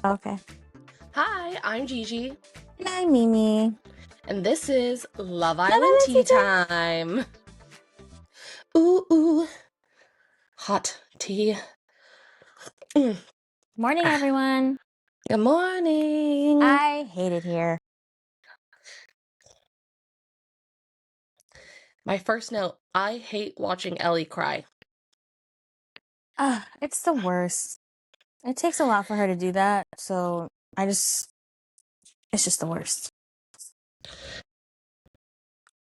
Okay. Hi, I'm Gigi, And I'm Mimi. and this is Love Love Island Island Tea Tea Time. Ooh, ooh, hot tea. Morning, Ah, everyone. good morning. I hate it here. My first note, I hate watching Ellie cry. It's the worst. It takes a lot for her to do that, so it's just the worst.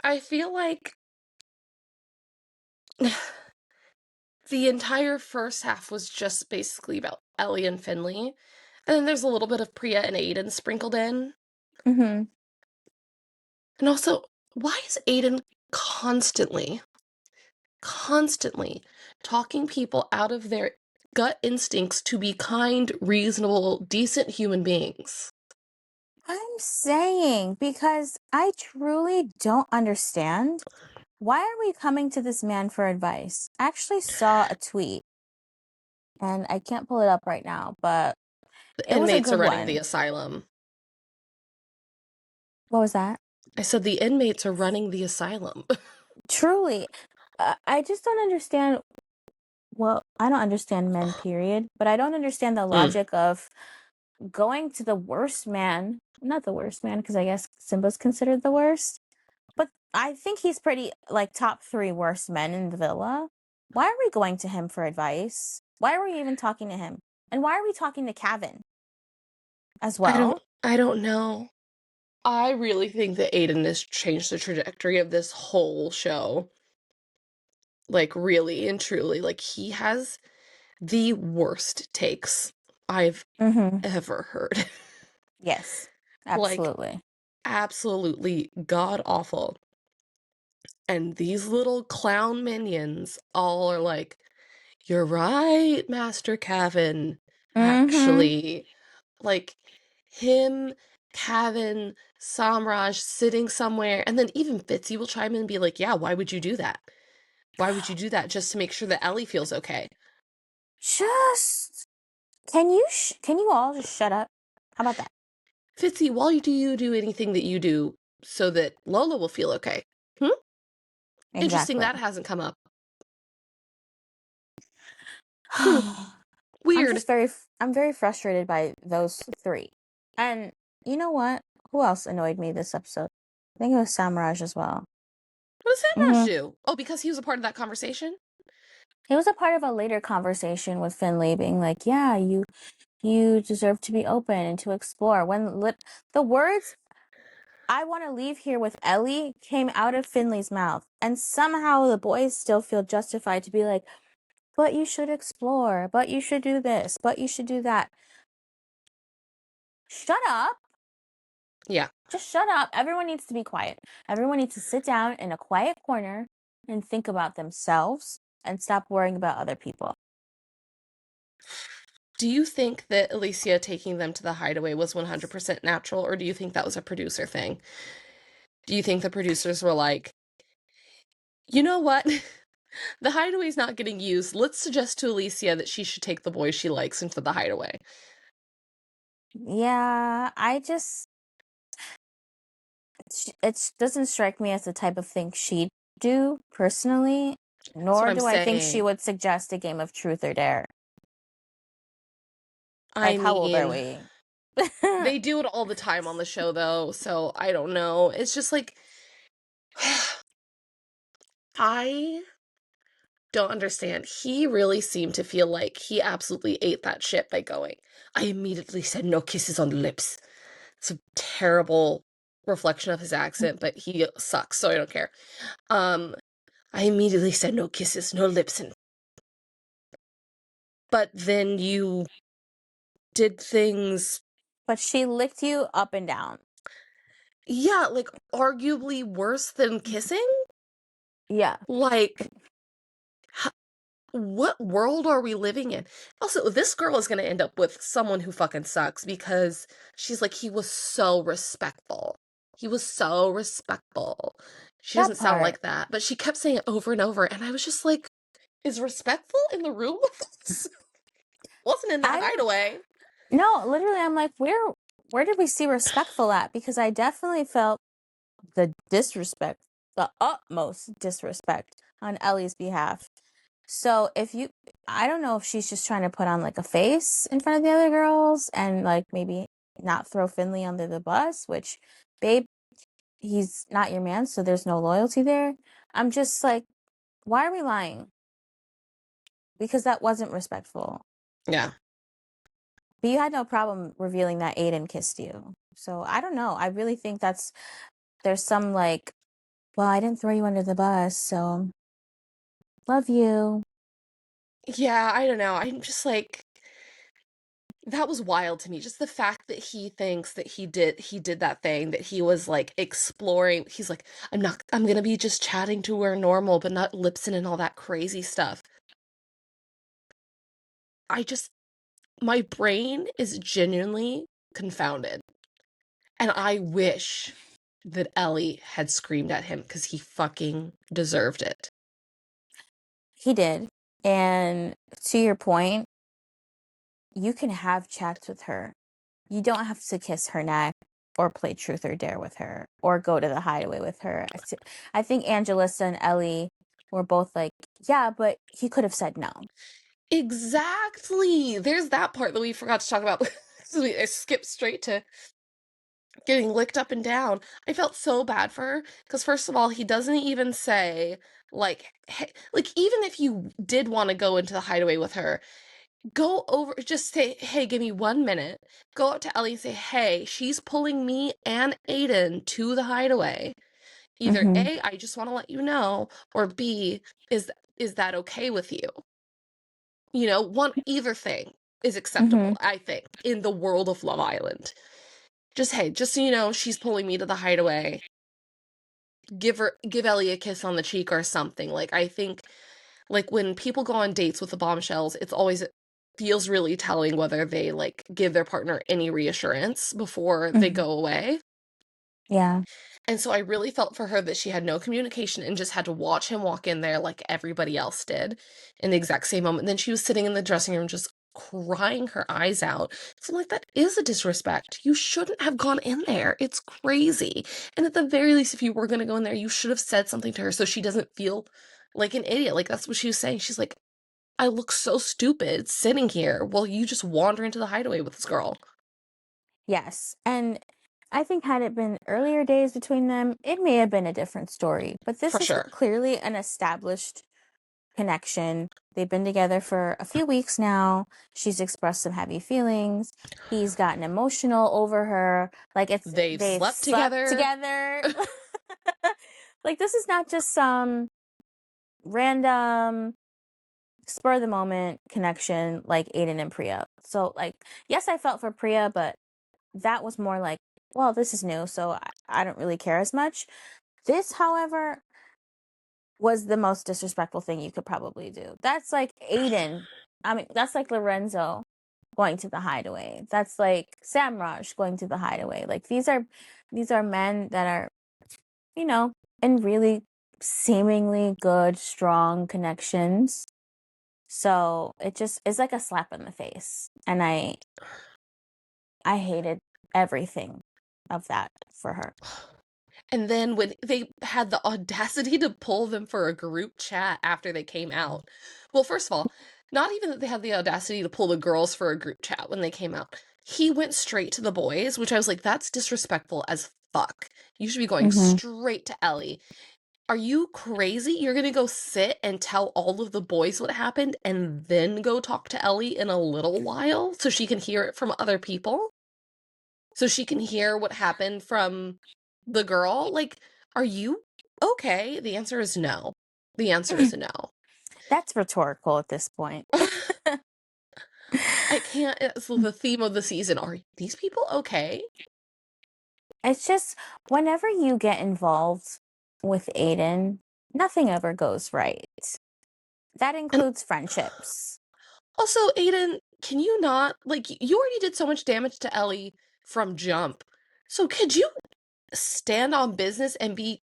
I feel like the entire first half was just basically about Ellie and Finley, and then there's a little bit of Priya and Aidan sprinkled in. Mm-hmm. And also, why is Aidan constantly talking people out of their gut instincts to be kind, reasonable, decent human beings? I'm saying, because I truly don't understand. Why are we coming to this man for advice? I actually saw a tweet, and I can't pull it up right now, but The it was a inmates are good running the one. asylum. What was that? I said the inmates are running the asylum. Truly, I just don't understand. Well, I don't understand men, period, but I don't understand the Mm. logic of going to the worst man, not the worst man, because I guess Simba's considered the worst, but I think he's pretty, like, top 3 worst men in the villa. Why are we going to him for advice? Why are we even talking to him? And why are we talking to Kevin as well? I don't know. I really think that Aidan has changed the trajectory of this whole show. Like, really and truly. Like, he has the worst takes I've Mm-hmm. ever heard. Yes, Like, absolutely. absolutely god awful. And these little clown minions all are like, "You're right, Master Kevin." Mm-hmm. Actually, like him, Kevin, Samraj sitting somewhere, and then even Fitzy will chime in and be like, "Yeah, why would you do that? Why would you do that just to make sure that Ellie feels okay?" Just, can you all just shut up? How about that? Fitzy, why do you do anything that you do so that Lola will feel okay? Hmm? Interesting Exactly. that hasn't come up. Hmm. Weird. I'm very frustrated by those 3. And you know what? Who else annoyed me this episode? I think it was Samraj as well. What does Samraj Mm-hmm. do? Oh, because he was a part of that conversation? He was a part of a later conversation with Finley being like, yeah, you deserve to be open and to explore. The words, I want to leave here with Ellie, came out of Finley's mouth. And somehow the boys still feel justified to be like, but you should explore, but you should do this, but you should do that. Shut up. Yeah. Just shut up. Everyone needs to be quiet. Everyone needs to sit down in a quiet corner and think about themselves and stop worrying about other people. Do you think that Alicia taking them to the hideaway was 100% natural, or do you think that was a producer thing? Do you think the producers were like, you know what? The hideaway's not getting used. Let's suggest to Alicia that she should take the boys she likes into the hideaway. Yeah, it doesn't strike me as the type of thing she'd do personally, That's what nor I'm do I think she saying. would suggest a game of truth or dare. I Like, how old are mean, we? they do it all the time on the show, though, so I don't know. It's just like, I don't understand. He really seemed to feel like he absolutely ate that shit by going, I immediately said no kisses on the lips. It's a terrible reflection of his accent, but he sucks, so I don't care. Um, I immediately said no kisses, no lips, but then you did things, But she licked you up and down. yeah, like arguably worse than kissing. Yeah. Like, what world are we living in? Also, this girl is going to end up with someone who fucking sucks because she's like, he was so respectful. He was so respectful. She That doesn't sound part. like that, but she kept saying it over and over. And I was just like, is respectful in the room with us? Wasn't in that I don't hideaway. No, literally, I'm like, where did we see respectful at? Because I definitely felt the disrespect, the utmost disrespect on Ellie's behalf. So I don't know if she's just trying to put on like a face in front of the other girls and like maybe not throw Finley under the bus, which, babe, he's not your man, so there's no loyalty there. I'm just like, why are we lying? Because that wasn't respectful. Yeah. But you had no problem revealing that Aidan kissed you. So I don't know. I really think there's some like, well, I didn't throw you under the bus, so love you. Yeah, I don't know. I'm just like, that was wild to me. Just the fact that he thinks that he did that thing, that he was like exploring. He's like, I'm gonna be just chatting to her normal, but not lipsing and all that crazy stuff. I just my brain is genuinely confounded. And I wish that Ellie had screamed at him because he fucking deserved it. He did. And to your point, you can have chats with her. You don't have to kiss her neck or play truth or dare with her or go to the hideaway with her. I think Angelissa and Ellie were both like, yeah, but he could have said no. Exactly. There's that part that we forgot to talk about. I skipped straight to getting licked up and down. I felt so bad for her because first of all, he doesn't even say like, hey, like even if you did want to go into the hideaway with her, go over, just say, hey, give me 1 minute. Go up to Ellie and say, hey, she's pulling me and Aidan to the hideaway. Either Mm-hmm. A, I just want to let you know, or B, is that okay with you? Either thing is Mm-hmm. acceptable, I think, in the world of Love Island. Just hey, just so you know, she's pulling me to the hideaway. Give Ellie a kiss on the cheek or something. Like I think like when people go on dates with the bombshells, it's always feels really telling whether they like give their partner any reassurance before they Mm-hmm. go away. Yeah. And so I really felt for her that she had no communication and just had to watch him walk in there like everybody else did in the exact same moment. And then she was sitting in the dressing room just crying her eyes out. So I'm like, that is a disrespect. You shouldn't have gone in there. It's crazy. And at the very least, if you were going to go in there, you should have said something to her so she doesn't feel like an idiot. Like that's what she was saying. She's like, I look so stupid sitting here while you just wander into the hideaway with this girl. Yes. And I think had it been earlier days between them, it may have been a different story. But this For is sure. clearly an established connection. They've been together for a few weeks now. She's expressed some heavy feelings. He's gotten emotional over her. Like They've they've slept slept together. together. Like this is not just some random spur of the moment connection like Aidan and Priya. So like yes, I felt for Priya, but that was more like, well, this is new, so I don't really care as much. This, however, was the most disrespectful thing you could probably do. That's like Aidan. I mean, that's like Lorenzo going to the hideaway. That's like Samraj going to the hideaway. Like these are men that are, you know, in really seemingly good, strong connections. So it just is like a slap in the face. And I hated everything of that for her. And then when they had the audacity to pull them for a group chat after they came out. Well, first of all, not even that they had the audacity to pull the girls for a group chat when they came out. He went straight to the boys, which I was like, that's disrespectful as fuck. You should be going Mm-hmm. straight to Ellie. Are you crazy? You're gonna go sit and tell all of the boys what happened and then go talk to Ellie in a little while so she can hear it from other people? So she can hear what happened from the girl? Like, are you okay? The answer is no. The answer is no. That's rhetorical at this point. I can't. It's the theme of the season. Are these people okay? It's just whenever you get involved with Aidan, nothing ever goes right. That And includes friendships. also, Aidan, can you not, like, you already did so much damage to Ellie from jump. So could you stand on business and be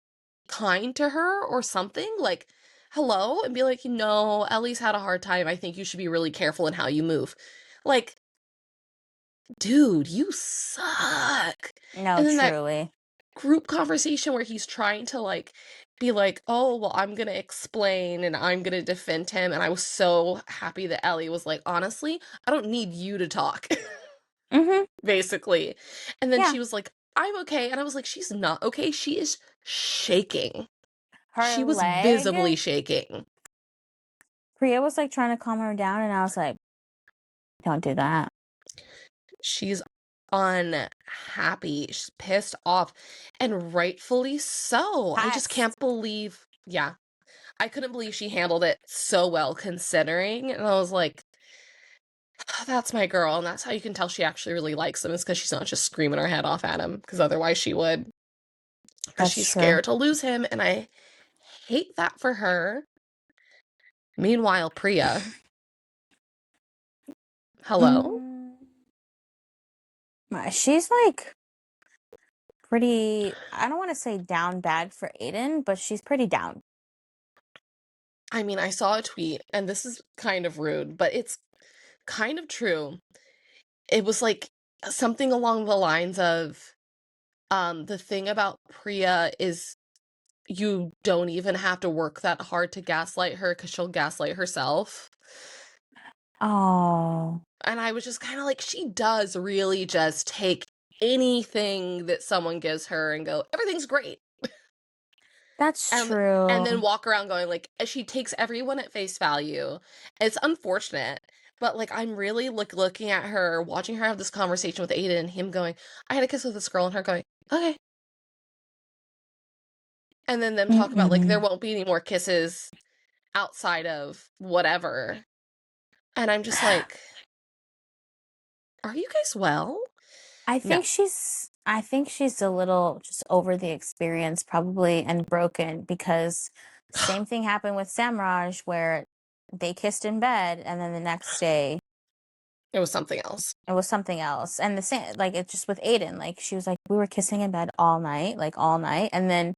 kind to her or something? Like, hello? And be like, no, Ellie's had a hard time. I think you should be really careful in how you move. Like, dude, you suck. No, And then that truly. group conversation where he's trying to like be like, oh, well, I'm gonna explain and I'm gonna defend him. And I was so happy that Ellie was like, honestly, I don't need you to talk, Mm-hmm. basically. And then Yeah. she was like, I'm okay. And I was like, she's not okay. She is shaking. Her She was leg. visibly shaking. Priya was like trying to calm her down, and I was like, don't do that. She's unhappy. She's pissed off. And rightfully so. I just Past. can't believe. Yeah. I couldn't believe she handled it so well considering. And I was like, oh, that's my girl. And that's how you can tell she actually really likes him, is because she's not just screaming her head off at him. Because otherwise she would. Because That's she's true. scared to lose him. And I hate that for her. Meanwhile, Priya. Hello? She's like pretty, I don't want to say down bad for Aidan, but she's pretty down. I mean, I saw a tweet, and this is kind of rude, but it's kind of true. It was like something along the lines of, the thing about Priya is you don't even have to work that hard to gaslight her because she'll gaslight herself. Oh, And I was just kind of like, she does really just take anything that someone gives her and go, everything's great. that's And then true. walk around going like, she takes everyone at face value. It's unfortunate, but like I'm really looking at her, watching her have this conversation with Aidan, and him going, I had a kiss with this girl, and her going, okay. And then them talk about like there Mm-mm. won't be any more kisses outside of whatever. And I'm just like, are you guys well? No. I think she's a little just over the experience probably and broken because same thing happened with Samraj where they kissed in bed and then the next day It was something else. it was something else. And the same like it's just with Aidan. Like she was like, we were kissing in bed all night, like all night, and then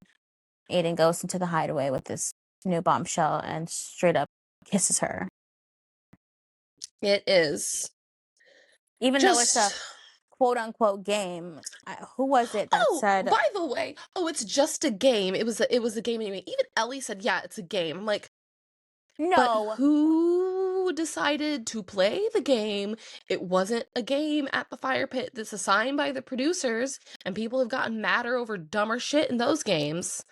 Aidan goes into the hideaway with this new bombshell and straight up kisses her. It is Even though it's a just. quote unquote game. Who was it that Oh, said by the way, oh, it's just a game. It was a game anyway. Even Ellie said, yeah, it's a game. I'm like, but no? who decided to play the game? It wasn't a game at the fire pit that's assigned by the producers, and people have gotten madder over dumber shit in those games.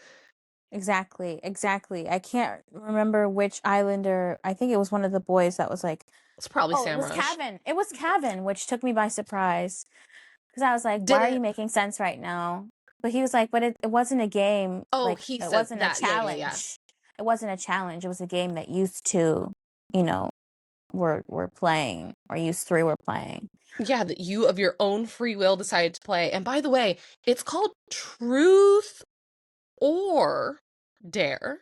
Exactly, exactly. I can't remember which islander. I think it was one of the boys that was like, It's probably "Oh, it was Samrush. Cavan. It was Cavan," which took me by surprise because I was like, "Why are you Didn't. making sense right now?" But he was like, "But it wasn't a game. Oh, Like he it said wasn't a that. Yeah, yeah, yeah. challenge. It wasn't a challenge. It was a game that used to, you know, were playing or used three were playing." Yeah, that you of your own free will decided to play. And by the way, it's called Truth or Dare.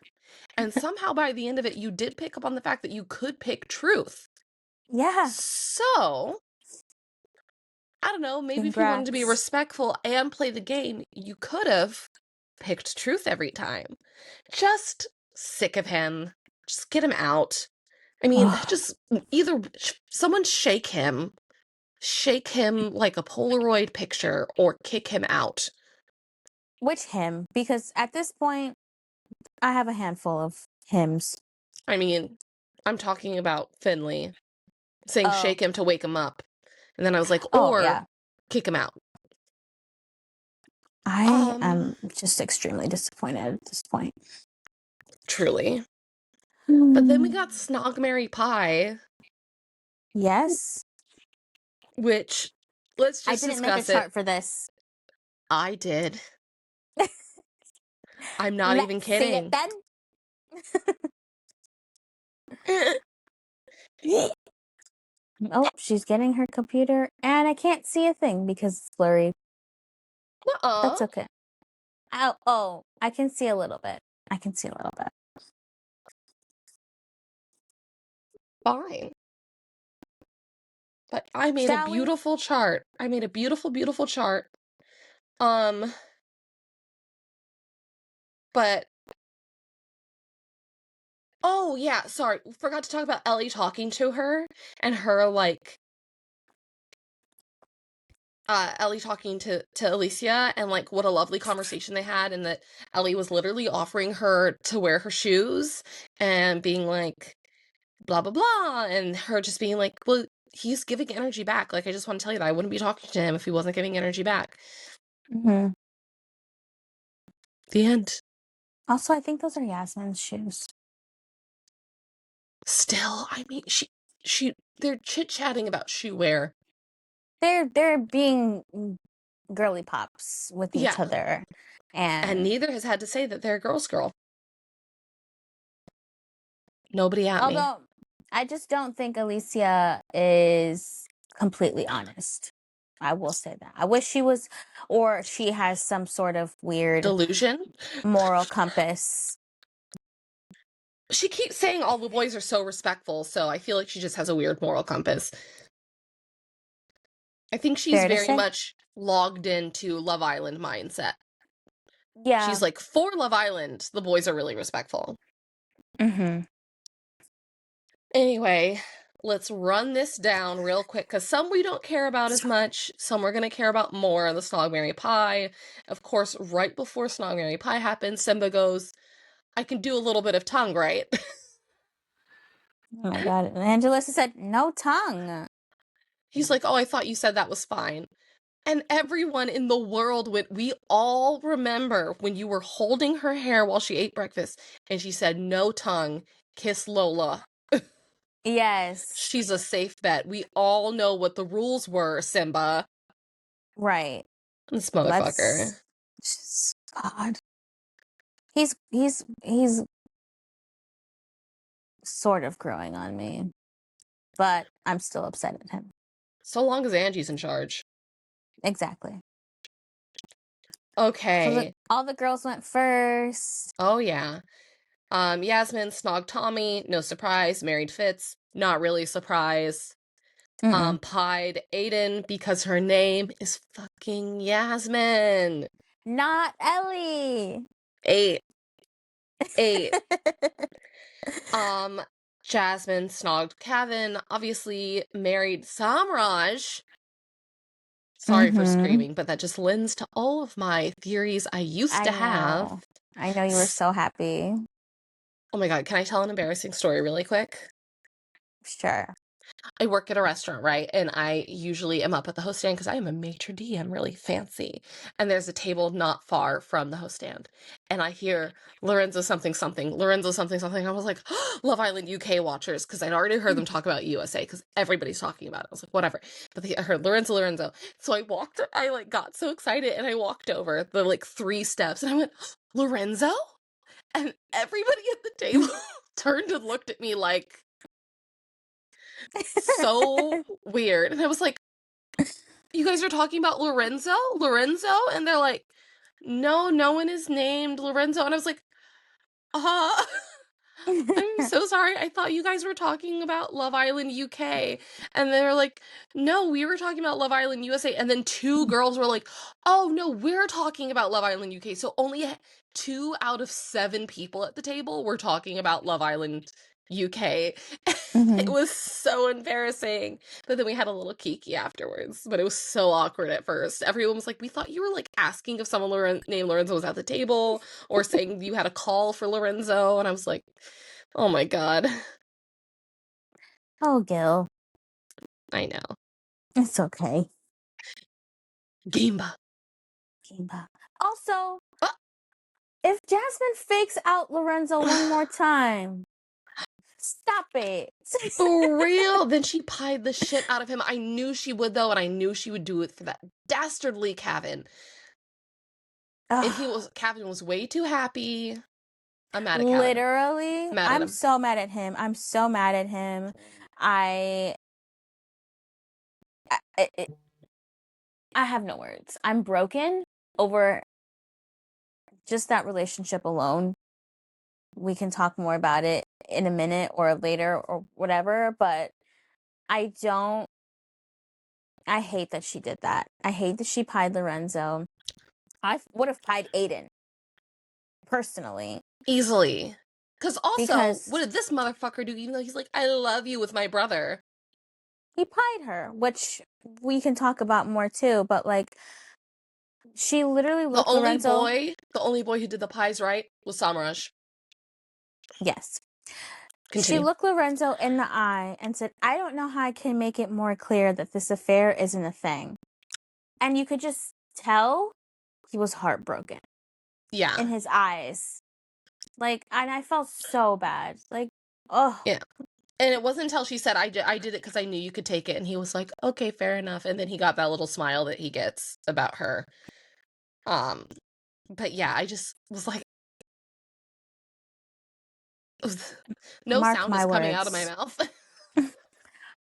And somehow by the end of it, you did pick up on the fact that you could pick truth. Yeah. So, I don't know, maybe if you wanted to be Congrats. respectful and play the game, you could have picked truth every time. Just sick of him. Just get him out. I mean, just either someone shake him like a Polaroid picture, or kick him out. Which him? Because at this point, I have a handful of hymns. I mean, I'm talking about Finley saying Oh. shake him to wake him up. And then I was like, Oh, or yeah. kick him out. I am just extremely disappointed at this point. Truly. But then we got Snog Mary Pie, Yes. which, let's I just didn't make a discuss it. chart for this. I did. I'm not even Let's see it kidding. then. Oh, she's getting her computer, and I can't see a thing because it's blurry. Uh-uh. That's okay. Oh, I can see a little bit. I can see a little bit. Fine. But I made a Shall we? beautiful chart. I made a beautiful, beautiful chart. But oh yeah, sorry. Forgot to talk about Ellie talking to her and her like Ellie talking to Alicia, and like what a lovely conversation they had, and that Ellie was literally offering her to wear her shoes and being like blah blah blah, and her just being like, well, he's giving energy back. Like, I just want to tell you that I wouldn't be talking to him if he wasn't giving energy back. Mm-hmm. The end. Also, I think those are Yasmin's shoes. Still, I mean, they're chit-chatting about shoe wear. They're being girly pops with each Yeah. other, And and neither has had to say that they're a girl's girl. Nobody at me. although I just don't think Alicia is completely honest. I will say that. I wish she was, or she has some sort of weird Delusion? moral compass. She keeps saying all the boys are so respectful, so I feel like she just has a weird moral compass. I think she's Fair to very say. much logged into Love Island mindset. Yeah. She's like, for Love Island, the boys are really respectful. Mm-hmm. Anyway, let's run this down real quick, because some we don't care about as much, some we're going to care about more. The Snog, Marry, Pie. Of course, right before Snog, Marry, Pie happens, Simba goes, I can do a little bit of tongue, right? Oh my god. Angela said, no tongue. He's like, oh, I thought you said that was fine. And everyone in the world we all remember when you were holding her hair while she ate breakfast and she said, no tongue, kiss Lola. Yes. She's a safe bet. We all know what the rules were, Simba. Right. This motherfucker. God. He's sort of growing on me, but I'm still upset at him. So long as Angie's in charge. Exactly. Okay. So all the girls went first. Oh, yeah. Yasmin, Snog, Tommy, no surprise. Married Fitz, not really surprise. Pied Aidan because her name is fucking Yasmin. Not Ellie. 8. Jasmine snogged Kevin, obviously married Samraj. Sorry for screaming, but that just lends to all of my theories I used to have. I know you were so happy. Oh my god, can I tell an embarrassing story really quick? Sure. I work at a restaurant, right? And I usually am up at the host stand because I am a maitre d'. I'm really fancy. And there's a table not far from the host stand. And I hear Lorenzo something something, Lorenzo something something. I was like, oh, Love Island UK watchers, because I'd already heard them talk about USA because everybody's talking about it. I was like, whatever. But I heard Lorenzo. So I like got so excited and I walked over the like 3 steps and I went, Lorenzo? And everybody at the table turned and looked at me like, so weird. And I was like, you guys are talking about Lorenzo? And they're like, no, no one is named Lorenzo. And I was like, I'm so sorry. I thought you guys were talking about Love Island UK. And they were like, no, we were talking about Love Island USA. And then 2 girls were like, oh, no, we're talking about Love Island UK. So only 2 out of 7 people at the table were talking about Love Island UK. It was so embarrassing. But then we had a little kiki afterwards. But it was so awkward at first. Everyone was like, we thought you were like asking if someone named Lorenzo was at the table or saying you had a call for Lorenzo. And I was like, oh my god. Oh, Gil. I know. It's okay. Gimba. Also, if Jasmine fakes out Lorenzo one more time, stop it. For real? Then she pied the shit out of him. I knew she would, though, and I knew she would do it for that dastardly Kevin. And Kevin was way too happy. I'm mad at Kevin. Literally, I'm so mad at him. I have no words. I'm broken over just that relationship alone. We can talk more about it in a minute or later or whatever, but I hate that she did that. I hate that she pied Lorenzo. I would have pied Aidan. Personally. Easily. Because also, what did this motherfucker do even though he's like, I love you with my brother? he pied her, which we can talk about more too, but like she literally The looked only Lorenzo. boy who did the pies right was Samaraj. Yes. She Continue. looked Lorenzo in the eye and said, I don't know how I can make it more clear that this affair isn't a thing. And you could just tell he was heartbroken Yeah. in his eyes. Like, and I felt so bad. Like, oh. Yeah. And it wasn't until she said, I did it because I knew you could take it. And he was like, okay, fair enough. And then he got that little smile that he gets about her. But yeah, I just was like, no Mark sound is my coming out of my words. mouth.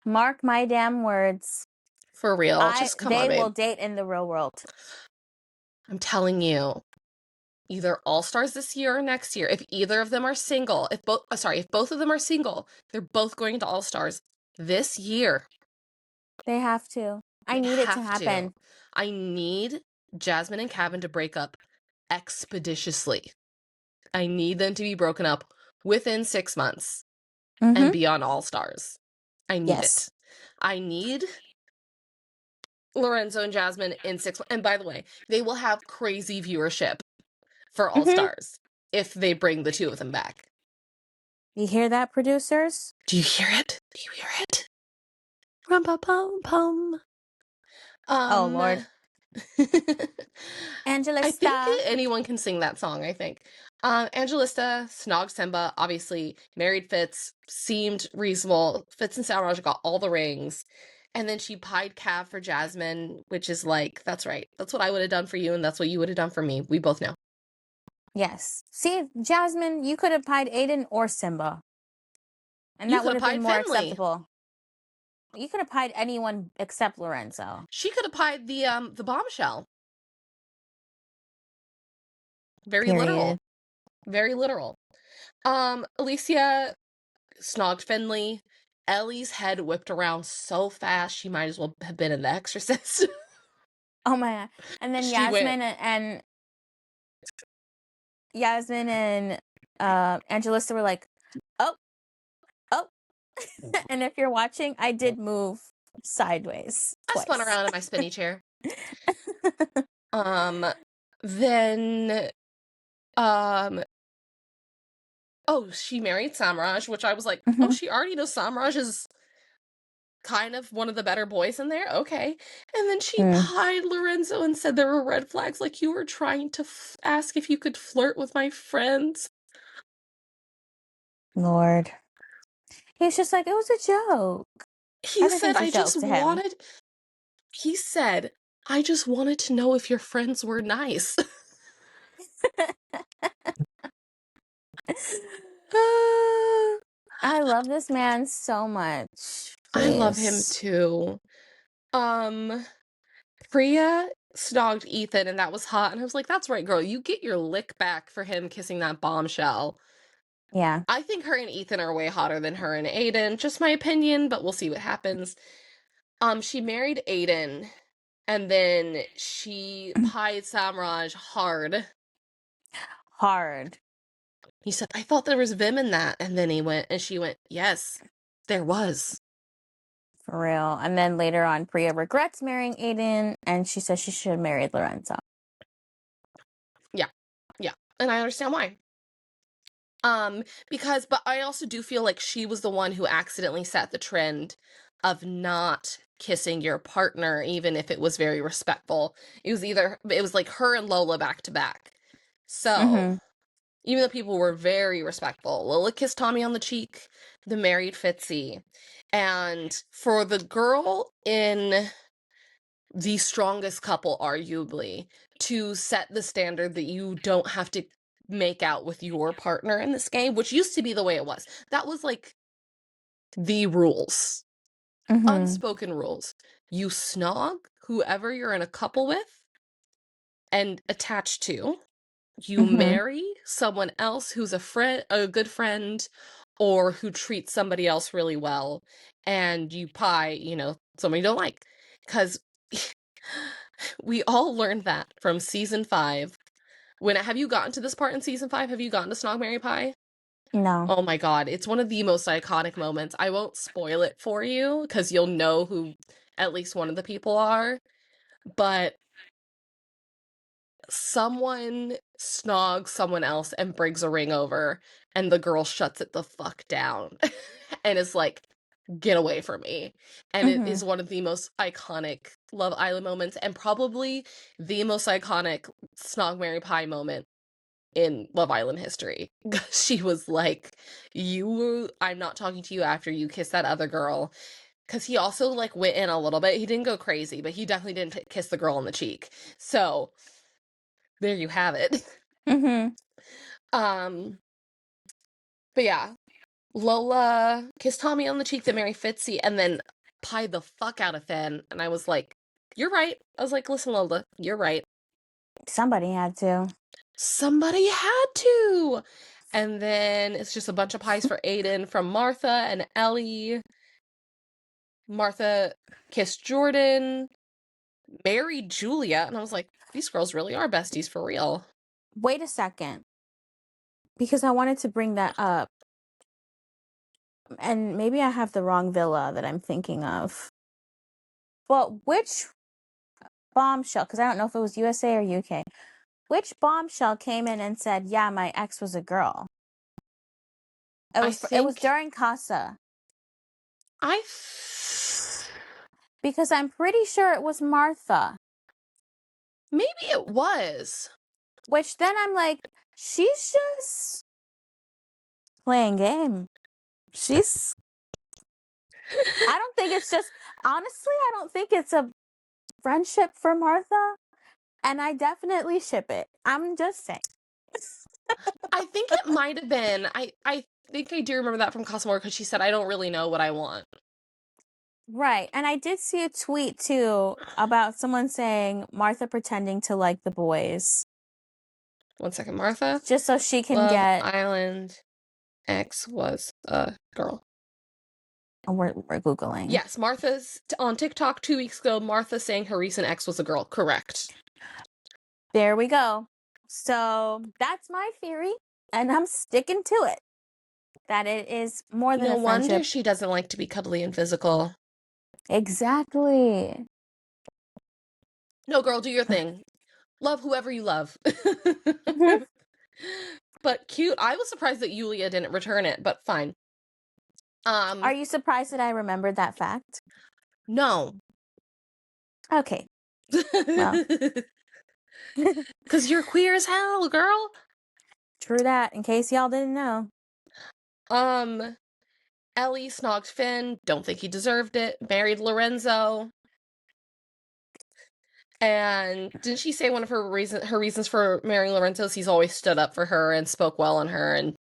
Mark my damn words. For real. Just come on, They babe. will date in the real world. I'm telling you, either All-Stars this year or next year, if either of them are single, if both of them are single, they're both going to All-Stars this year. They have to. I need it to happen. I need Jasmine and Kevin to break up expeditiously. I need them to be broken up within 6 months and be on All-Stars. I need it. I need Lorenzo and Jasmine in 6 months. And by the way, they will have crazy viewership for All-Stars if they bring the two of them back. You hear that, producers? Do you hear it? Do you hear it? Rum-pa-pum-pum. Oh, Lord. I think Angelista. anyone can sing that song, I think. Angelista, Snog Simba, obviously, married Fitz, seemed reasonable. Fitz and Salraj got all the rings. And then she pied Cav for Jasmine, which is like, that's right. That's what I would have done for you, and that's what you would have done for me. We both know. Yes. See, Jasmine, you could have pied Aidan or Simba. And You that could would have have been pied more Finley. acceptable. You could have pied anyone except Lorenzo. She could have pied the bombshell. Very Period. literal. Very literal. Alicia snogged Finley. Ellie's head whipped around so fast she might as well have been in The Exorcist. Oh my God. And then Yasmin and Angelista were like, oh. And if you're watching, I did move sideways twice. I spun around in my spinny chair. Then oh, she married Samraj, which I was like, oh, she already knows Samraj is kind of one of the better boys in there. Okay. And then she pied Lorenzo and said there were red flags, like you were trying to ask if you could flirt with my friends. Lord. He's just like, it was a joke. He said, I just wanted to know if your friends were nice. I love this man so much. Please. I love him too. Priya snogged Ethan and that was hot. And I was like, that's right, girl. You get your lick back for him kissing that bombshell. Yeah. I think her and Ethan are way hotter than her and Aidan. Just my opinion, but we'll see what happens. She married Aidan and then she pied Samraj hard. He said, I thought there was vim in that. And then she went, yes, there was. For real. And then later on, Priya regrets marrying Aidan, and she says she should have married Lorenzo. Yeah. And I understand why. But I also do feel like she was the one who accidentally set the trend of not kissing your partner, even if it was very respectful. It was like her and Lola back to back. So, even though people were very respectful, Lola kissed Tommy on the cheek, the married Fitzy. And for the girl in the strongest couple, arguably, to set the standard that you don't have to make out with your partner in this game, which used to be the way it was. That was like the rules. Unspoken rules. You snog whoever you're in a couple with and attached to. You marry someone else who's a good friend, or who treats somebody else really well, and you pie, somebody you don't like. Because we all learned that from season 5. Have you gotten to this part in season 5? Have you gotten to Snog, Marry, Pie? No. Oh my God, it's one of the most iconic moments. I won't spoil it for you because you'll know who at least one of the people are, but someone snogs someone else and brings a ring over, and the girl shuts it the fuck down and is like, get away from me. And it Mm-hmm. is one of the most iconic Love Island moments and probably the most iconic Snog Mary Pie moment in Love Island history. She was like, I'm not talking to you after you kiss that other girl. Because he also like went in a little bit. He didn't go crazy, but he definitely didn't kiss the girl on the cheek. So there you have it. Mm-hmm. Um, but yeah, Lola kissed Tommy on the cheek to marry Fitzy and then pied the fuck out of Finn. And I was like, you're right. I was like, listen, Lola, you're right. Somebody had to. Somebody had to. And then it's just a bunch of pies for Aidan from Martha and Ellie. Martha kissed Jordan, married Julia. And I was like, these girls really are besties for real. Wait a second. Because I wanted to bring that up. And maybe I have the wrong villa that I'm thinking of. But which bombshell, because I don't know if it was USA or UK, which bombshell came in and said, yeah, my ex was a girl? I It was think during Casa. I Because I'm pretty sure it was Martha. maybe it was. Which then I'm like, she's just playing game. She's I don't think it's just honestly, I don't think it's a friendship for Martha. And I definitely ship it. I'm just saying. I think it might have been. I think I do remember that from Cosmore because she said, I don't really know what I want. Right. And I did see a tweet too about someone saying Martha pretending to like the boys. 1 second, Martha. Just so she can Love get Island X was a girl. we're Googling. Yes, Martha's on TikTok 2 weeks ago. Martha saying her recent ex was a girl. Correct. There we go. So that's my theory, and I'm sticking to it. That it is more than No a wonder friendship. she doesn't like to be cuddly and physical. Exactly. No, girl, do your thing. Love whoever you love. Mhm. But cute. I was surprised that Yulia didn't return it, but fine. Are you surprised that I remembered that fact? No. Okay. Well, Because you're queer as hell, girl. true that, in case y'all didn't know. Ellie snogged Finn. Don't think he deserved it. Married Lorenzo. And didn't she say one of her reasons for marrying Lorenzo is he's always stood up for her and spoke well on her and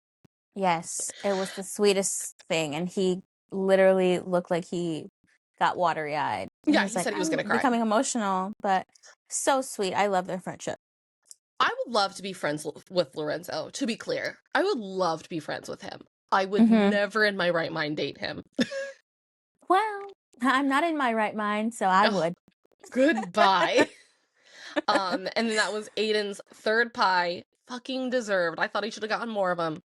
Yes, it was the sweetest thing, and he literally looked like he got watery-eyed. And yeah, he's he like, said he was gonna I'm cry. becoming emotional, but so sweet. I love their friendship. I would love to be friends with Lorenzo, to be clear. I would love to be friends with him. I would Mm-hmm. never in my right mind date him. Well, I'm not in my right mind, so I would. Goodbye. And then that was Aiden's third pie. Fucking deserved. I thought he should have gotten more of them.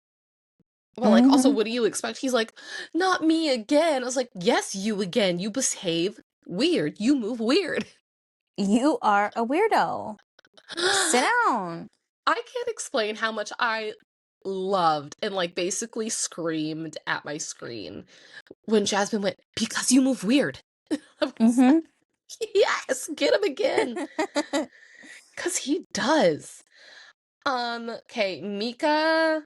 Well, like, also, Mm-hmm. what do you expect? He's like, not me again. I was like, yes, you again. You behave weird. You move weird. You are a weirdo. Sit down. I can't explain how much I loved and, like, basically screamed at my screen when Jasmine went, because you move weird. I was Mm-hmm. like, yes, get him again. Because he does. Okay, Mika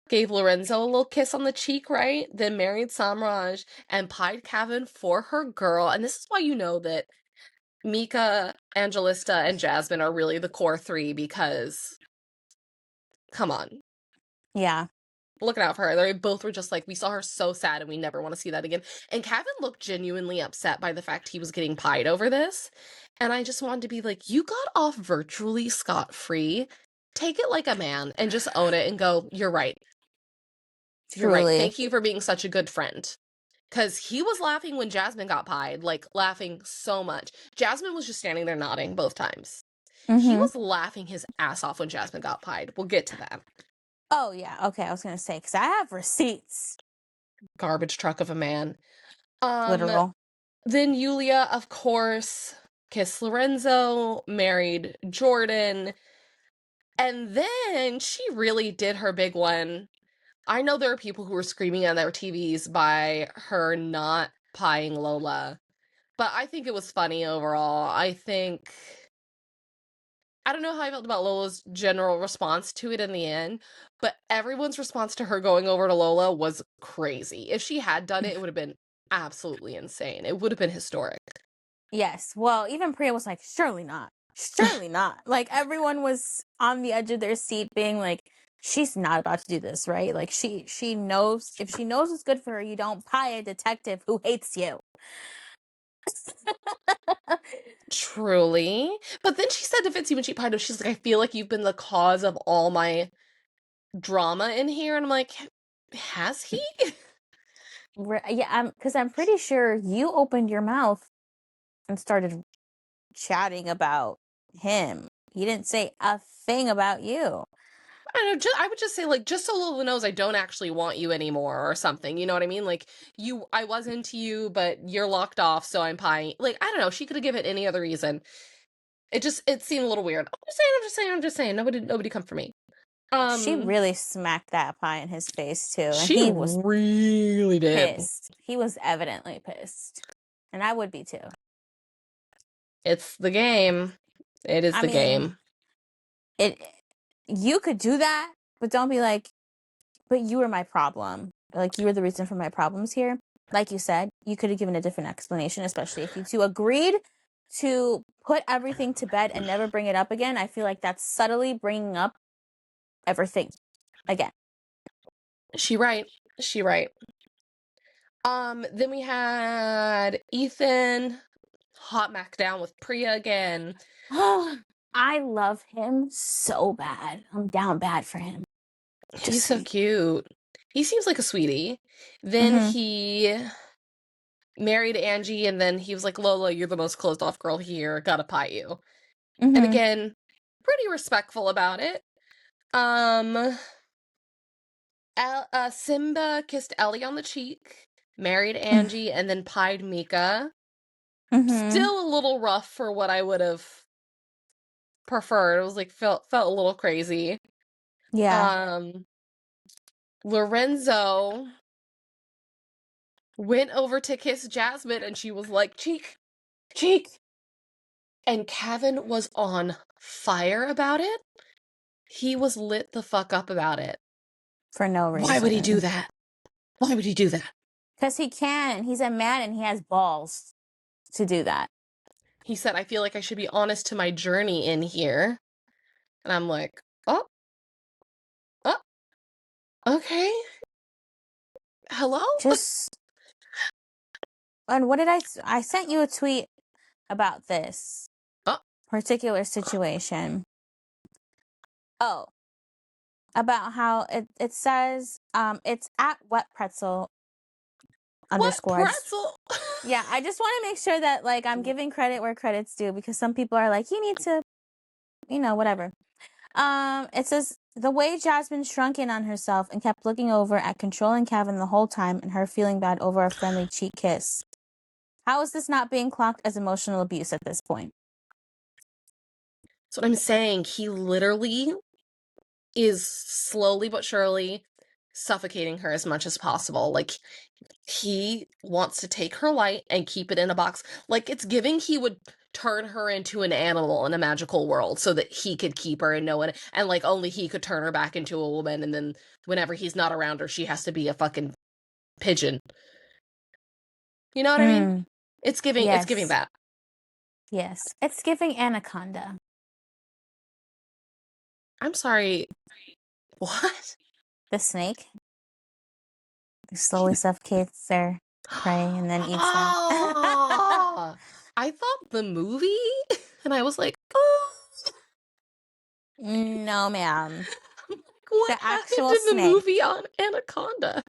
gave Lorenzo a little kiss on the cheek, right? Then married Samraj and pied Kevin for her girl. And this is why you know that Mika, Angelista, and Jasmine are really the core three because, come on, Yeah. looking out for her. They both were just like, we saw her so sad and we never want to see that again. And Kevin looked genuinely upset by the fact he was getting pied over this. And I just wanted to be like, you got off virtually scot-free. Take it like a man and just own it and go, you're right. You're right. Truly. Thank you for being such a good friend. Because he was laughing when Jasmine got pied, like laughing so much. Jasmine was just standing there nodding both times. He Mm-hmm. was laughing his ass off when Jasmine got pied. We'll get to that. Oh, yeah. Okay, I was gonna say, because I have receipts. Garbage truck of a man. Um, Literal. then Yulia, of course, kissed Lorenzo, married Jordan, and then she really did her big one. I know there are people who were screaming on their TVs by her not pieing Lola, but I think it was funny overall. I don't know how I felt about Lola's general response to it in the end, but everyone's response to her going over to Lola was crazy. If she had done it, it would have been absolutely insane. It would have been historic. Yes. Well, even Priya was like, surely not. Surely not. Like, everyone was on the edge of their seat being like, she's not about to do this, right? Like, she knows, if she knows what's good for her, you don't pie a detective who hates you. Truly. But then she said to Fitzy when she pied him, she's like, I feel like you've been the cause of all my drama in here. And I'm like, has he? Yeah, because I'm pretty sure you opened your mouth and started chatting about him. He didn't say a thing about you. I don't know, I would just say, like, just so Lola knows I don't actually want you anymore or something. You know what I mean? Like, I was into you, but you're locked off, so I'm pieing. Like, I don't know. She could have given it any other reason. It seemed a little weird. I'm just saying. Nobody come for me. She really smacked that pie in his face too, and She he was really did. pissed. He was evidently pissed, and I would be too. It's the game. It is I the mean, game. it. You could do that, but don't be like, but you were my problem. Like, you were the reason for my problems here. Like you said, you could have given a different explanation, especially if you two agreed to put everything to bed and never bring it up again. I feel like that's subtly bringing up everything again. She right. She right. Then we had Ethan hot mac down with Priya again. I love him so bad. I'm down bad for him. Just He's so saying. cute. He seems like a sweetie. Then Mm-hmm. he married Angie, and then he was like, Lola, you're the most closed off girl here. Gotta pie you. And Mm-hmm. again, pretty respectful about it. Um, Simba kissed Ellie on the cheek, married Angie, and then pied Mika. Mm-hmm. Still a little rough for what I would have preferred. It was like felt a little crazy. Yeah. Lorenzo went over to kiss Jasmine, and she was like, cheek, cheek. And Kevin was on fire about it. He was lit the fuck up about it. For no Why would he do reason. that? Why would he do that? Because he can. He's a man and he has balls to do that. He said, I feel like I should be honest to my journey in here. And I'm like, oh, oh, okay. Hello? Just, and what did I sent you a tweet about this Oh, particular situation. Oh, about how it says, it's at wet pretzel what underscore. pretzel? Yeah, I just want to make sure that, like, I'm giving credit where credit's due, because some people are like, you need to, whatever. It says, the way Jasmine shrunk in on herself and kept looking over at controlling Kevin the whole time, and her feeling bad over a friendly cheek kiss. How is this not being clocked as emotional abuse at this point? That's what I'm saying. He literally is slowly but surely suffocating her as much as possible. Like, he wants to take her light and keep it in a box. Like, it's giving he would turn her into an animal in a magical world so that he could keep her and no one, and like only he could turn her back into a woman, and then whenever he's not around her, she has to be a fucking pigeon. You know what I mean? Mm, It's giving yes. that. Yes. It's giving anaconda. I'm sorry. What? The snake. He slowly suffocates their prey and then eats them. Oh, I thought the movie, and I was like, oh, No, ma'am. what The happened actual in the snake. movie on Anaconda?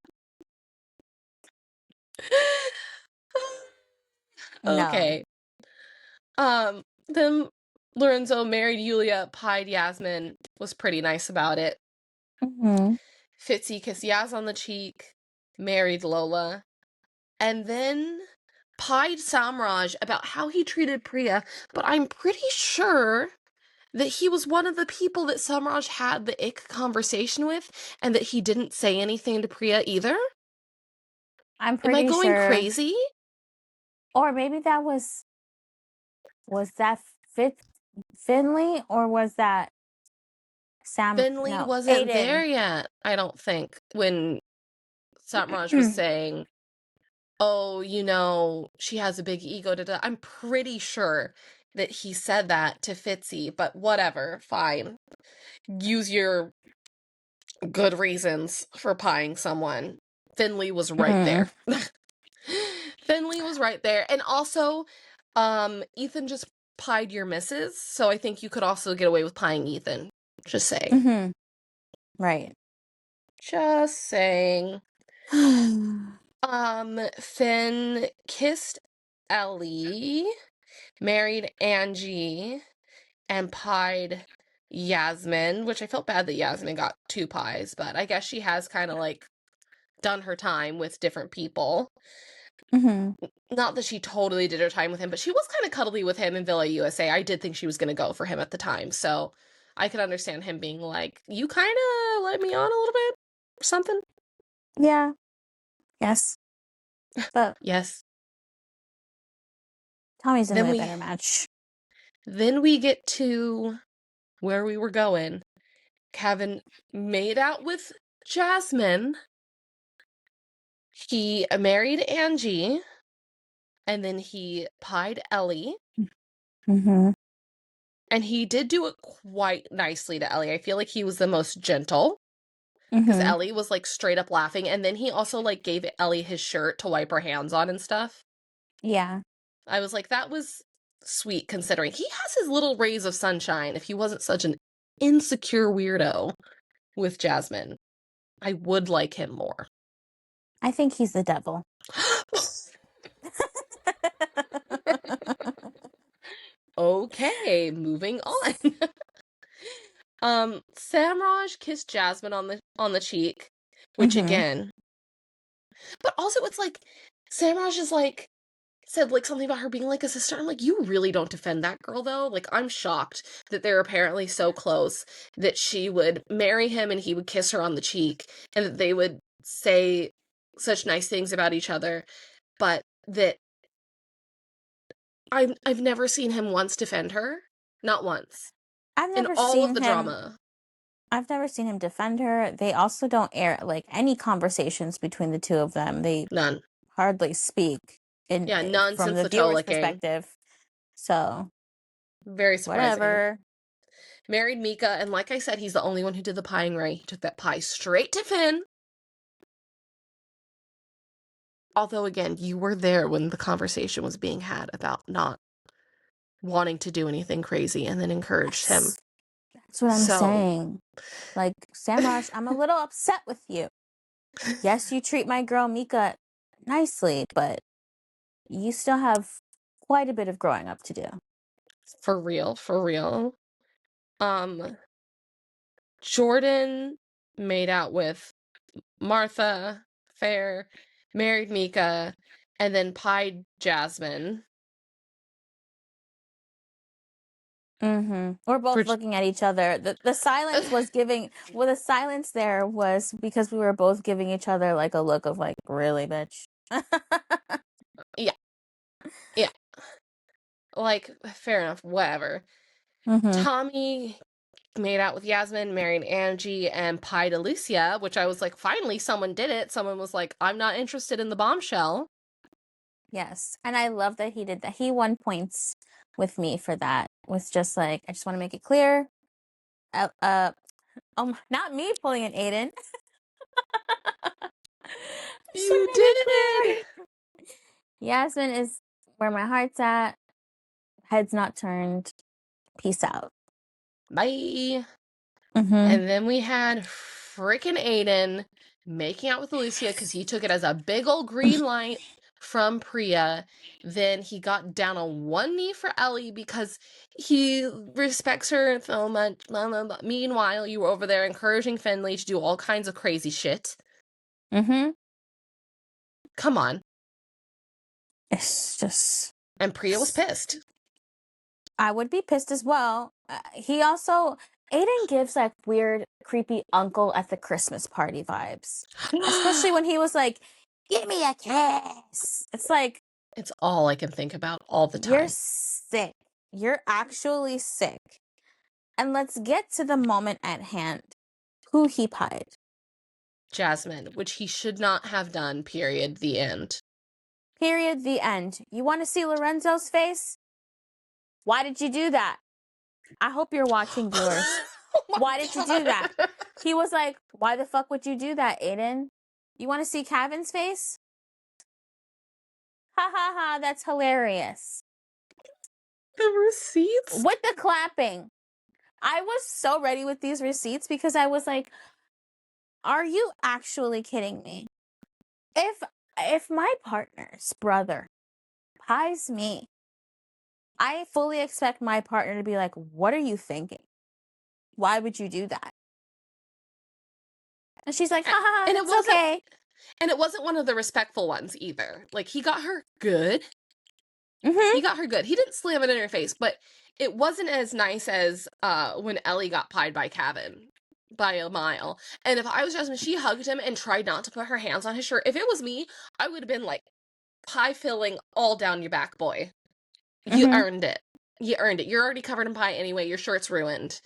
No. Okay. Then Lorenzo married Yulia, pied Yasmin, was pretty nice about it. Mm-hmm. Fitzy kissed Yaz on the cheek, married Lola, and then pied Samraj about how he treated Priya, but I'm pretty sure that he was one of the people that Samraj had the ick conversation with, and that he didn't say anything to Priya either. I'm Am I pretty going sure. crazy? Or maybe that was that Finley, or was that Finley no, wasn't there Aidan. yet, I don't think, when Samraj was saying, oh, she has a big ego. I'm pretty sure that he said that to Fitzy, but whatever, fine. Use your good reasons for pieing someone. Finley was right there. Finley was right there. And also, Ethan just pied your missus, so I think you could also get away with pieing Ethan. Just saying. Mm-hmm. Right. Just saying. Finn kissed Ellie, married Angie, and pied Yasmin, which I felt bad that Yasmin got 2 pies, but I guess she has kind of like done her time with different people. Mm-hmm. Not that she totally did her time with him, but she was kind of cuddly with him in Villa USA. I did think she was going to go for him at the time, so I could understand him being like, you kind of let me on a little bit or something. Yeah. Yes. But Yes. Tommy's Then a way we better match. then we get to where we were going. Kevin made out with Jasmine. He married Angie, and then he pied Ellie. Mm-hmm. And he did do it quite nicely to Ellie. I feel like he was the most gentle, because Mm-hmm. Ellie was like straight up laughing. And then he also like gave Ellie his shirt to wipe her hands on and stuff. Yeah. I was like, that was sweet, considering he has his little rays of sunshine. If he wasn't such an insecure weirdo with Jasmine, I would like him more. I think he's the devil. Okay, moving on. Samraj kissed Jasmine on the cheek, which Mm-hmm. again, but also it's like Samraj is like said like something about her being like a sister. I'm like, you really don't defend that girl though. Like, I'm shocked that they're apparently so close that she would marry him and he would kiss her on the cheek, and that they would say such nice things about each other, but that I've never seen him once defend her. Not once. I've In never all of seen the him drama. I've never seen him defend her. They also don't air like any conversations between the two of them. They None. hardly speak Yeah, none from since the the toe viewer's licking. perspective. So, Very surprising. whatever. Married Mika, and like I said, he's the only one who did the pieing right. He took that pie straight to Finn. Although, again, you were there when the conversation was being had about not wanting to do anything crazy, and then encouraged him. That's what I'm So, saying. Like, Samraj, I'm a little upset with you. Yes, you treat my girl Mika nicely, but you still have quite a bit of growing up to do. for real, for real. Jordan made out with Martha, Fair, married Mika, and then pied Jasmine. Mm-hmm. We're For both looking at each other. The silence was giving. Well, the silence there was because we were both giving each other like a look of like, really, bitch. yeah, yeah. Like, fair enough, whatever. Mm-hmm. Tommy made out with Yasmin, married Angie, and pied Alicia, which I was like, finally, someone did it. Someone was like, I'm not interested in the bombshell. Yes, and I love that he did that. He won points with me for that. Was just like, I just want to make it clear. Not me pulling an Aidan. I just want You to make it did! clear. Yasmin is where my heart's at. Head's not turned. Peace out. Bye. Mm-hmm. And then we had freaking Aidan making out with Alicia because he took it as a big old green light from Priya. Then he got down on one knee for Ellie because he respects her so much. Blah, blah, blah. Meanwhile, you were over there encouraging Finley to do all kinds of crazy shit. Mm-hmm. Come on. It's just... And Priya was pissed. I would be pissed as well. He also... Aidan gives like weird, creepy uncle at the Christmas party vibes. Especially when he was like, give me a kiss. It's like... It's all I can think about all the time. You're sick. You're actually sick. And let's get to the moment at hand. Who he pied. Jasmine, which he should not have done, period, the end. Period, the end. You want to see Lorenzo's face? Why did you do that? I hope you're watching, viewers. Why did you do that? He was like, why the fuck would you do that, Aidan? You want to see Kevin's face? Ha ha ha, that's hilarious. The receipts? With the clapping. I was so ready with these receipts because I was like, are you actually kidding me? If my partner's brother pies me, I fully expect my partner to be like, what are you thinking? Why would you do that? And she's like, ha ha, And it's okay. And it wasn't one of the respectful ones either. Like, he got her good. Mm-hmm. He got her good. He didn't slam it in her face, but it wasn't as nice as when Ellie got pied by Kevin by a mile. And if I was Jasmine, she hugged him and tried not to put her hands on his shirt. If it was me, I would have been like, pie filling all down your back, boy. You earned it. You earned it. You're already covered in pie anyway. Your shirt's ruined.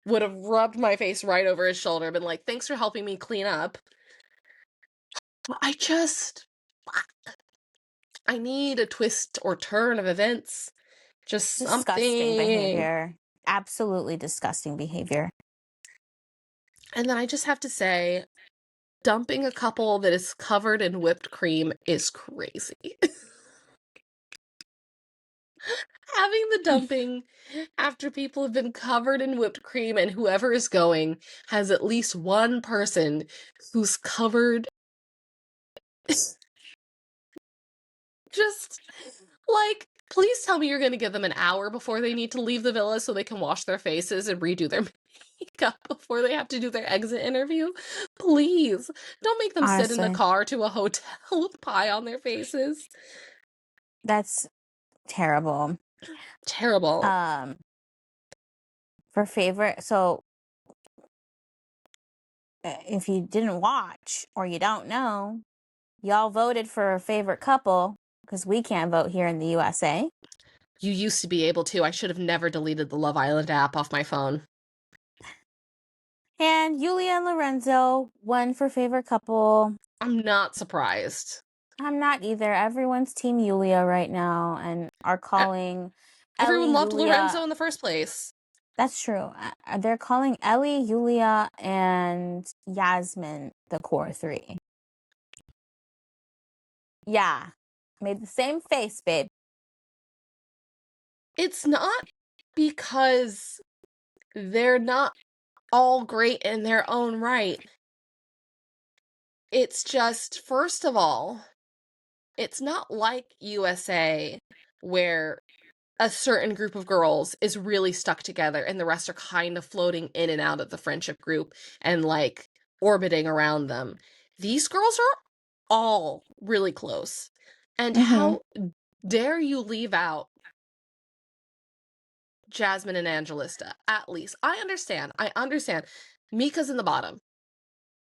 Would have rubbed my face right over his shoulder, been like, thanks for helping me clean up. I need a twist or turn of events. Just Disgusting something. behavior. Absolutely disgusting behavior. And then I just have to say, dumping a couple that is covered in whipped cream is crazy. Having the dumping after people have been covered in whipped cream and whoever is going has at least one person who's covered. Just, like, please tell me you're going to give them an hour before they need to leave the villa so they can wash their faces and redo their makeup before they have to do their exit interview. Please. Don't make them sit in the Honestly. car to a hotel with pie on their faces. That's terrible. Terrible. For favorite, so if you didn't watch or you don't know, y'all voted for a favorite couple because we can't vote here in the USA. You used to be able to. I should have never deleted the Love Island app off my phone. And Yulia and Lorenzo won for favorite couple. I'm not surprised. I'm not either. Everyone's team Yulia right now and are calling Everyone Ellie, loved Yulia. Lorenzo in the first place. That's true. They're calling Ellie, Yulia, and Yasmin the core three. Yeah. Made the same face, babe. It's not because they're not all great in their own right. It's just, first of all, it's not like USA where a certain group of girls is really stuck together and the rest are kind of floating in and out of the friendship group and like orbiting around them. These girls are all really close. And how dare you leave out Jasmine and Angelista, at least. I understand. Mika's in the bottom.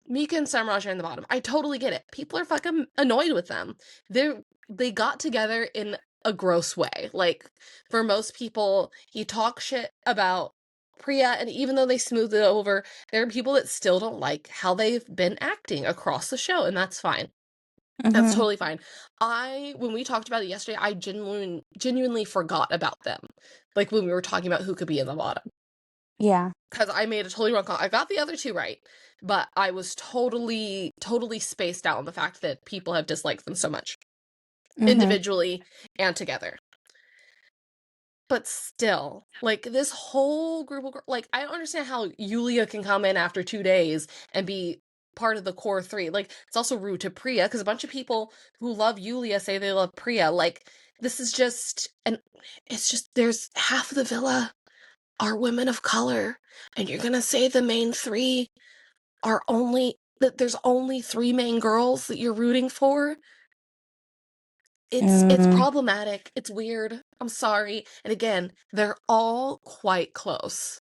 Mika and Samraj are in the bottom. I totally get it. People are fucking annoyed with them. They got together in a gross way. Like, for most people, you talk shit about Priya, and even though they smoothed it over, there are people that still don't like how they've been acting across the show, and that's fine. That's totally fine. When we talked about it yesterday, I genuinely forgot about them. Like, when we were talking about who could be in the bottom. Yeah. Because I made a totally wrong call. I got the other two right, but I was totally spaced out on the fact that people have disliked them so much. Individually and together. But still, like, this whole group of girls, like, I don't understand how Yulia can come in after 2 days and be part of the core three. Like, it's also rude to Priya, because a bunch of people who love Yulia say they love Priya. Like, this is just, and it's just, there's half of the villa are women of color, and you're gonna say the main three are only, that there's only three main girls that you're rooting for? It's problematic. It's weird. I'm sorry. And again, they're all quite close.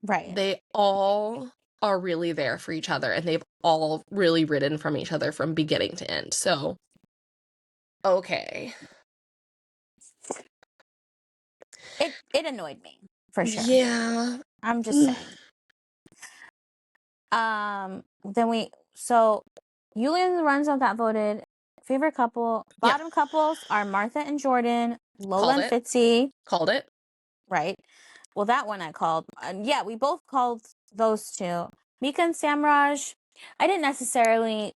Right. They all are really there for each other, and they've all really ridden from each other from beginning to end. So, okay. It annoyed me, for sure. Yeah. I'm just saying. So Yulia and Lorenzo got voted favorite couple. Yeah. Bottom couples are Martha and Jordan, Lola Called and it. Fitzy. Called it. Right. Well, that one I called. Yeah, we both called those two. Mika and Samraj, I didn't necessarily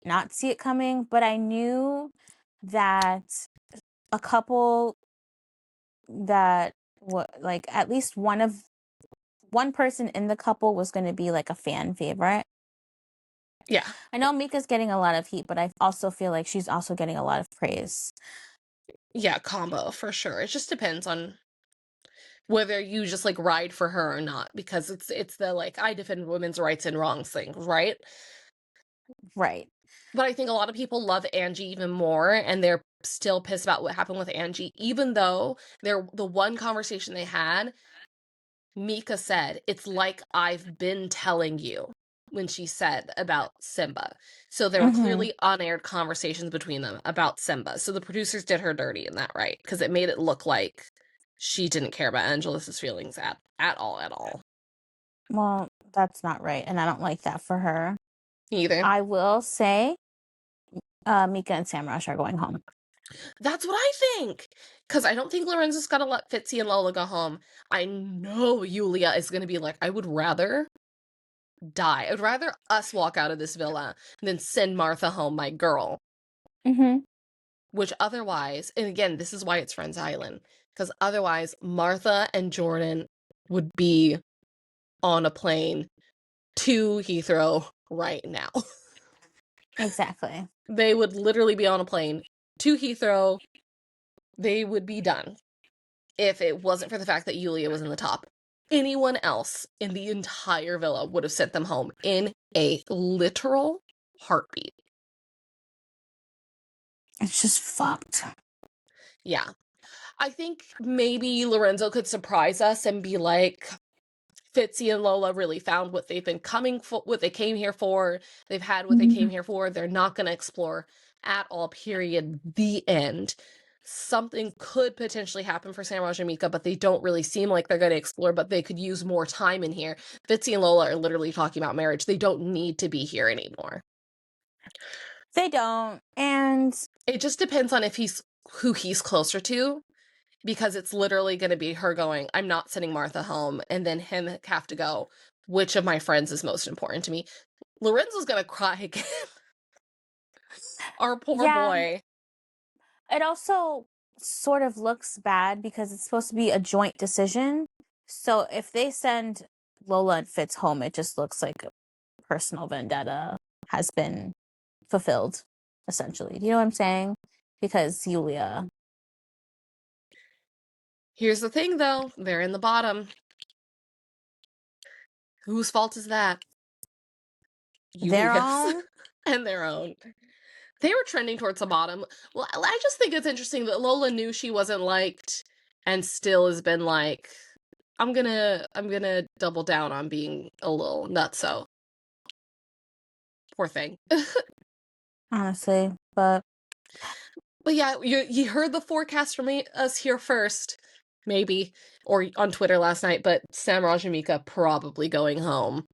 not see it coming, but I knew that a couple that like at least one person in the couple was going to be like a fan favorite. Yeah. I know Mika's getting a lot of heat, but I also feel like she's also getting a lot of praise. Yeah, combo for sure. It just depends on whether you just like ride for her or not, because it's the like, I defend women's rights and wrongs thing, right? Right. But I think a lot of people love Angie even more, and they're still pissed about what happened with Angie, even though the one conversation they had, Mika said, "It's like I've been telling you," when she said about Simba. So there were clearly unaired conversations between them about Simba. So the producers did her dirty in that, right? Because it made it look like she didn't care about Angelus's feelings at all. Well, that's not right, and I don't like that for her. Either. I will say Mika and Samrush are going home. That's what I think. Because I don't think Lorenzo's gonna let Fitzy and Lola go home. I know Yulia is gonna be like, I would rather die. I'd rather us walk out of this villa than send Martha home, my girl. Which otherwise, and again, this is why it's Friends Island. Because otherwise, Martha and Jordan would be on a plane to Heathrow right now. Exactly. They would literally be on a plane to Heathrow. They would be done if it wasn't for the fact that Yulia was in the top. Anyone else in the entire villa would have sent them home in a literal heartbeat. It's just fucked. Yeah. I think maybe Lorenzo could surprise us and be like, Fitzy and Lola really found what they've been coming for, what they came here for. They've had what they came here for. They're not going to explore at all, period. The end. Something could potentially happen for Samraj and Mika, but they don't really seem like they're going to explore, but they could use more time in here. Fitzy and Lola are literally talking about marriage. They don't need to be here anymore. They don't. And it just depends on if who he's closer to, because it's literally going to be her going, I'm not sending Martha home, and then him have to go, which of my friends is most important to me? Lorenzo's going to cry again. Our poor boy. It also sort of looks bad because it's supposed to be a joint decision. So if they send Lola and Fitz home, it just looks like a personal vendetta has been fulfilled, essentially. Do you know what I'm saying? Because Yulia. Here's the thing, though. They're in the bottom. Whose fault is that? Their Yulia's. own? And their own. They were trending towards the bottom. Well, I just think it's interesting that Lola knew she wasn't liked and still has been like, I'm gonna double down on being a little nutso. Poor thing. Honestly, but yeah, you heard the forecast from us here first, maybe, or on Twitter last night, but Samraj and Mika probably going home.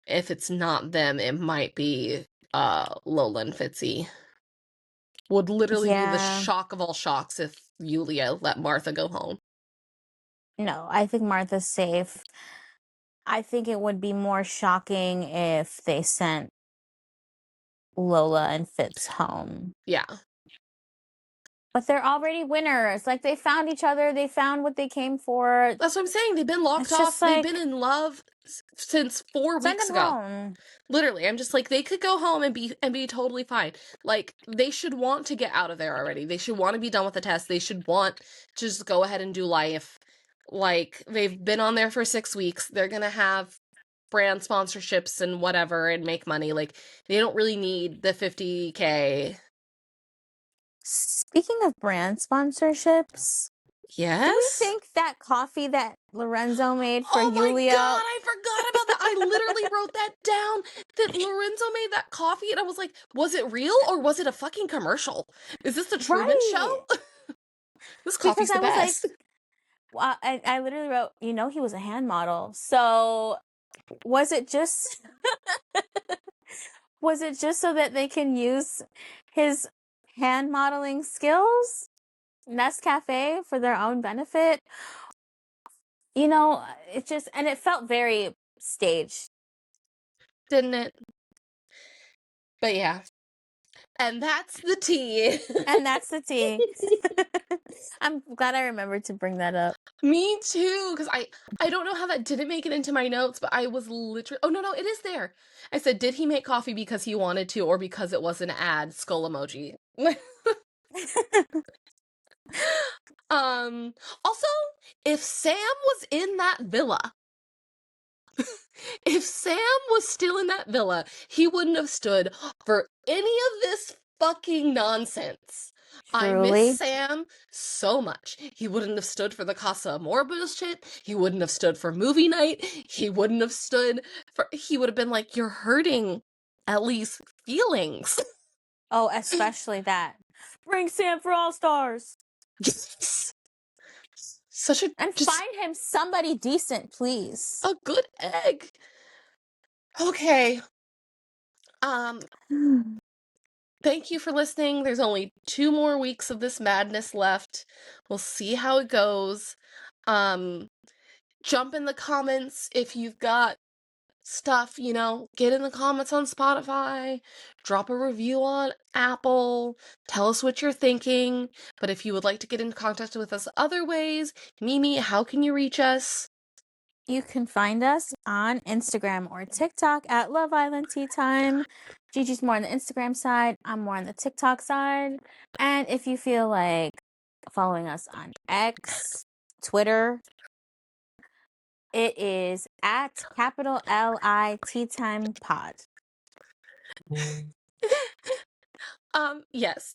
If it's not them, it might be Lola and Fitzy. Would literally be the shock of all shocks if Yulia let Martha go home. No, I think Martha's safe. I think it would be more shocking if they sent Lola and Fitz home. Yeah. But they're already winners. Like, they found each other. They found what they came for. That's what I'm saying. They've been locked off. They've been in love. since 4 Send weeks them ago. home. Literally, I'm just like, they could go home and be totally fine. Like, they should want to get out of there already. They should want to be done with the test. They should want to just go ahead and do life. Like, they've been on there for 6 weeks. They're gonna have brand sponsorships and whatever and make money. Like, they don't really need the 50K. Speaking of brand sponsorships, Yes? do we think that coffee that Lorenzo made for Oh my Yulia? God, I forgot about that. I literally wrote that down, that Lorenzo made that coffee, and I was like, was it real or was it a fucking commercial? Is this the Truman Show? This coffee's Because the I was best. like, well, I literally wrote, he was a hand model. So was it just so that they can use his hand modeling skills, Nescafe, for their own benefit? It just, and it felt very staged. Didn't it? But yeah. And that's the tea. And that's the tea. I'm glad I remembered to bring that up. Me too, because I don't know how that didn't make it into my notes, but I was literally, oh no, it is there. I said, did he make coffee because he wanted to or because it was an ad? Skull emoji. Also, if Sam was in that villa, if Sam was still in that villa, he wouldn't have stood for any of this fucking nonsense. I Truly. miss Sam so much. He wouldn't have stood for the Casa Amor bullshit. He wouldn't have stood for movie night. He wouldn't have stood for, he would have been like, you're hurting Ellie's feelings. Oh, especially that. Bring Sam for All Stars. Yes. Such a, And just find him somebody decent, please. a good egg. Okay. Thank you for listening. There's only 2 more weeks of this madness left. We'll see how it goes. Jump in the comments if you've got stuff, get in the comments on Spotify, drop a review on Apple, tell us what you're thinking. But if you would like to get in contact with us other ways, Mimi, how can you reach us? You can find us on Instagram or TikTok at Love Island Tea Time. Gigi's more on the Instagram side. I'm more on the TikTok side. And if you feel like following us on X, Twitter, it is at @LI Tea Time Pod. Yes.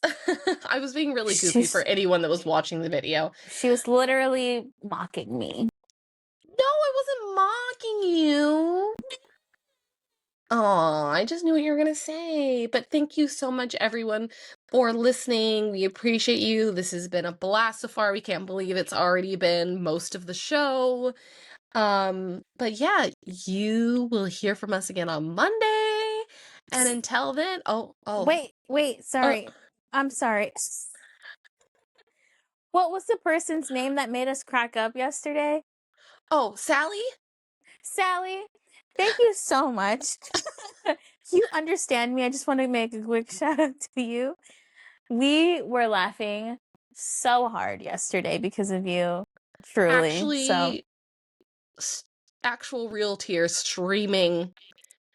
I was being really goofy for anyone that was watching the video. She was literally mocking me. No, I wasn't mocking you. Oh, I just knew what you were going to say. But thank you so much, everyone, for listening. We appreciate you. This has been a blast so far. We can't believe it's already been most of the show. But yeah, you will hear from us again on Monday. And until then, Wait, sorry. I'm sorry. What was the person's name that made us crack up yesterday? Oh, Sally? Sally, thank you so much. You understand me. I just want to make a quick shout out to you. We were laughing so hard yesterday because of you. Truly. Actually, actual real tears streaming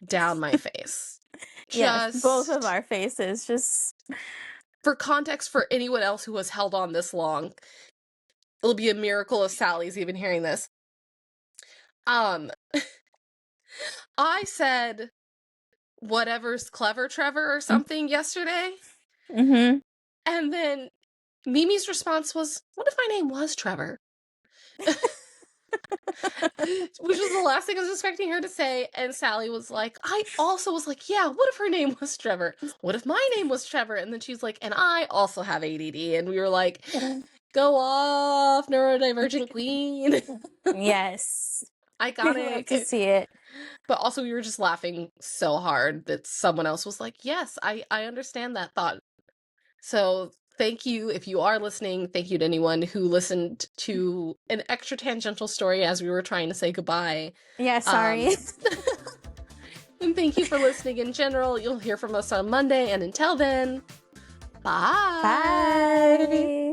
down my face. Yes, both of our faces. Just for context, for anyone else who has held on this long, it'll be a miracle if Sally's even hearing this. I said whatever's clever, Trevor, or something yesterday. Mm-hmm. And then Mimi's response was, what if my name was Trevor? Which was the last thing I was expecting her to say. And Sally was like, I also was like, yeah, what if her name was Trevor? What if my name was Trevor? And then she's like, and I also have ADD. And we were like, go off, neurodivergent queen. Yes. Iconic. Love to see it. But also we were just laughing so hard that someone else was like, yes, I understand that thought. So thank you if you are listening. Thank you to anyone who listened to an extra tangential story as we were trying to say goodbye. Yeah, sorry. And thank you for listening in general. You'll hear from us on Monday. And until then, bye. Bye.